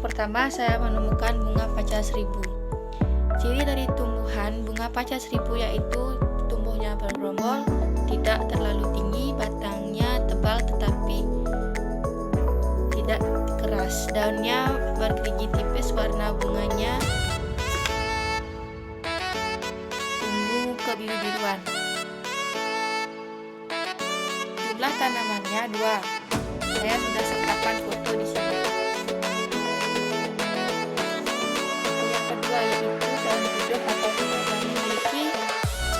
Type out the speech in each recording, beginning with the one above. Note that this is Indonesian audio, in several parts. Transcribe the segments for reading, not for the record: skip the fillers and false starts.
pertama saya menemukan bunga pacar seribu. Ciri dari tumbuhan bunga pacar seribu yaitu tumbuhnya bergerombol, tidak terlalu tinggi, batangnya tebal tetapi tidak keras, daunnya bergerigi tipis, warna bunganya ungu kebiru-biruan. Jumlah tanamannya 2. Saya sudah sertakan foto di sini. Yang kedua yaitu daun gudeg atau tidak memiliki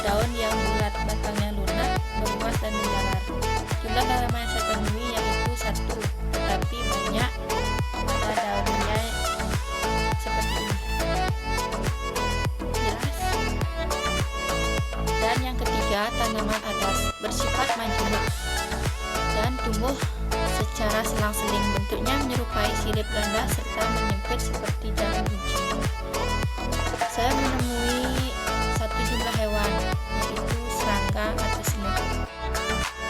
daun yang bulat, batangnya lunak, beruas dan menjalar. Jumlah tanaman yang saya temui yaitu 1, tetapi banyak pada daunnya seperti ini. Jelas. Dan yang ketiga, tanaman adas bersifat majemuk dan tumbuh secara selang-seling, bentuknya menyerupai sirip ganda serta menyempit seperti jarum runcing. Saya menemui satu jumlah hewan, yaitu serangga atau semut.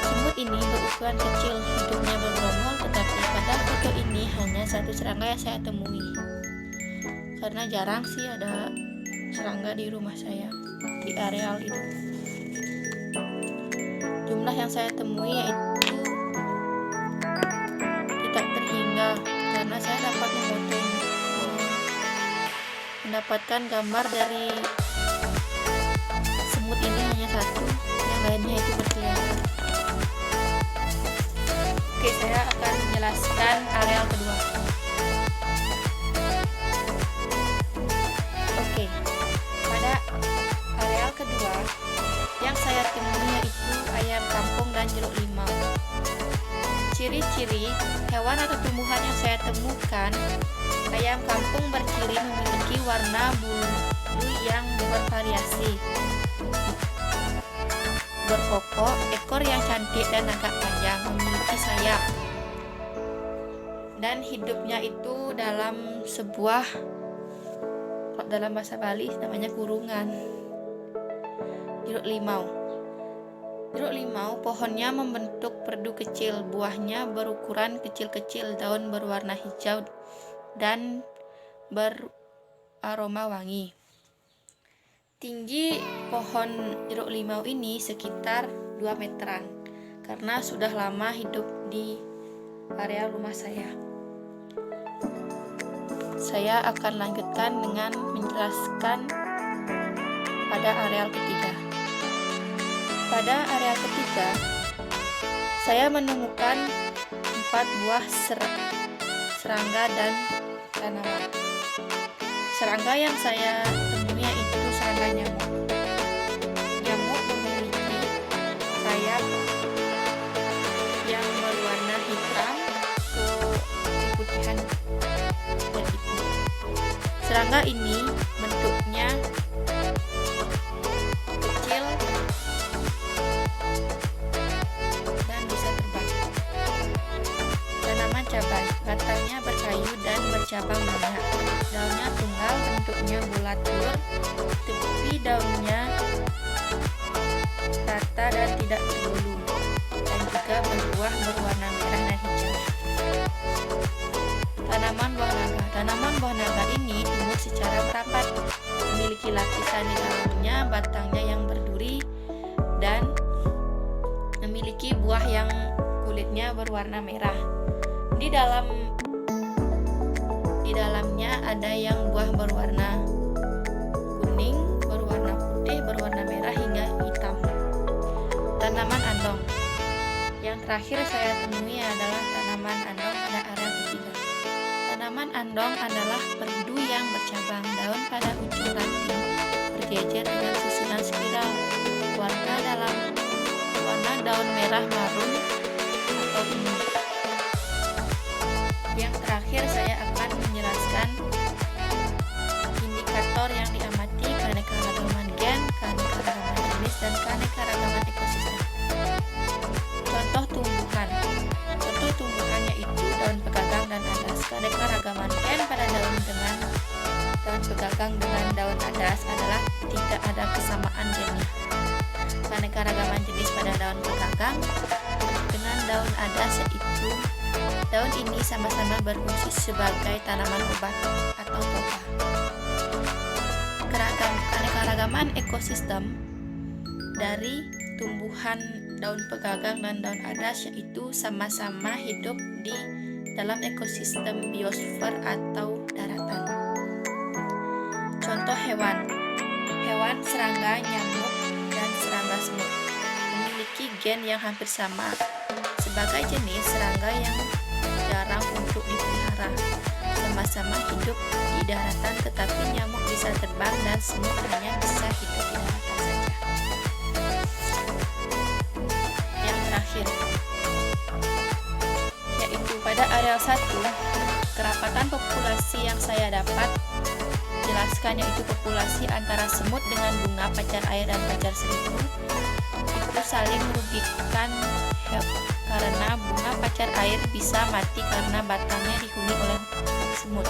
Semut ini berukuran kecil, hidungnya bergerombol, tetapi pada foto ini hanya satu serangga yang saya temui. Karena jarang sih ada serangga di rumah saya, di areal itu. Jumlah yang saya temui yaitu tidak terhingga, karena saya dapat mendapatkan gambar dari semut ini hanya satu, yang lainnya itu berkeliaran. Oke, saya akan menjelaskan areal kedua. Oke, pada areal kedua yang saya temui yaitu ayam kampung dan jeruk limau. Ciri-ciri hewan atau tumbuhan yang saya temukan, ayam kampung berciri memiliki warna bulu yang bervariasi, berkokok, ekor yang cantik dan agak panjang, memiliki sayap, dan hidupnya itu dalam bahasa Bali namanya kurungan. Jeruk limau pohonnya membentuk perdu kecil, buahnya berukuran kecil-kecil, daun berwarna hijau dan beraroma wangi. Tinggi pohon jeruk limau ini sekitar 2 meteran karena sudah lama hidup di area rumah saya. Saya akan lanjutkan dengan menjelaskan pada areal ketiga. Pada areal ketiga, saya menemukan 4 buah serangga dan tanaman. Serangga yang saya temui yaitu serangga nyamuk. Nyamuk memiliki sayap yang berwarna hitam keputihan begitu. Serangga ini bentuknya kecil dan bisa terbang. Tanaman cabai, batangnya berkayu dan bercabang banyak. Daunnya tunggal, bentuknya bulat telur, tepi daunnya rata dan tidak berbulu, dan juga berbuah berwarna merah dan hijau. Tanaman buah naga ini tumbuh secara merapat, memiliki lapisan di dalamnya, batangnya yang berduri, dan memiliki buah yang kulitnya berwarna merah. Di dalamnya ada yang buah berwarna kuning, berwarna putih, berwarna merah hingga hitam. Tanaman andong. Yang terakhir saya temui adalah tanaman andong pada area ketiga. Tanaman andong adalah perdu yang bercabang, daun pada ujung ranting, berjejer dengan susunan spiral. Warna daun merah marun atau ungu. Yang terakhir saya akan menjelaskan indikator yang diamati keanekaragaman gen, keanekaragaman jenis, dan keanekaragaman ekosistem. Contoh tumbuhan yaitu daun pegagang dan adas. Keanekaragaman gen pada daun pegagang dengan daun adas adalah tidak ada kesamaan gennya. Keanekaragaman jenis pada daun pegagang dengan daun adas yaitu Daun ini sama-sama berfungsi sebagai tanaman obat atau toha. Keanekaragaman ekosistem dari tumbuhan daun pegagang dan daun adas yaitu sama-sama hidup di dalam ekosistem biosfer atau daratan. Contoh hewan serangga, nyamuk, dan serangga semut memiliki gen yang hampir sama. Sebagai jenis serangga yang jarang untuk dipelihara, sama-sama hidup di daratan, tetapi nyamuk bisa terbang dan semut hanya bisa hidup di daratan saja. Yang terakhir, yaitu pada areal 1, kerapatan populasi yang saya dapat jelaskan yaitu populasi antara semut dengan bunga pacar air dan pacar seribu itu saling merugikan karena bunga pacar air bisa mati karena batangnya dihuni oleh semut.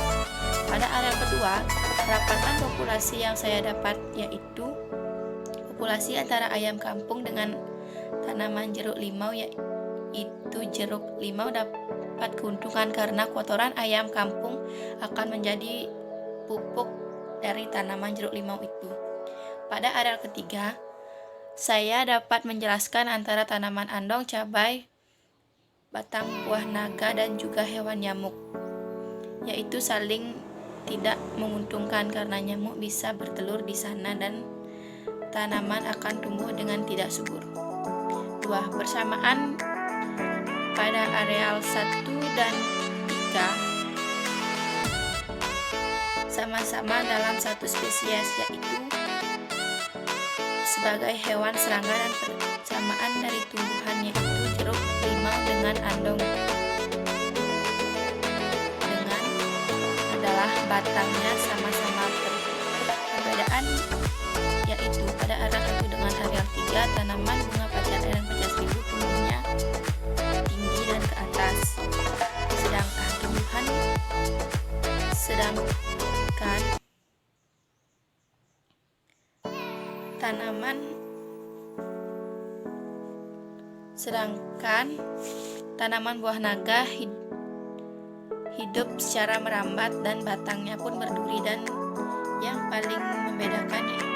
Pada areal kedua, kerapatan populasi yang saya dapat yaitu populasi antara ayam kampung dengan tanaman jeruk limau, yaitu jeruk limau dapat keuntungan karena kotoran ayam kampung akan menjadi pupuk dari tanaman jeruk limau itu. Pada areal ketiga, saya dapat menjelaskan antara tanaman andong, cabai, batang buah naga, dan juga hewan nyamuk, yaitu saling tidak menguntungkan karena nyamuk bisa bertelur di sana dan tanaman akan tumbuh dengan tidak subur. 2. Bersamaan pada areal 1 dan 3 sama-sama dalam satu spesies, yaitu sebagai hewan serangga, dan persamaan dari tumbuhannya itu jeruk limau dengan andong dengan adalah batangnya sama-sama perbedaan, yaitu pada areal 1 dengan areal 3 tanaman bunga pacar air dan pacar seribu tumbuhnya tinggi dan ke atas, sedangkan tanaman buah naga hidup secara merambat dan batangnya pun berduri, dan yang paling membedakan yaitu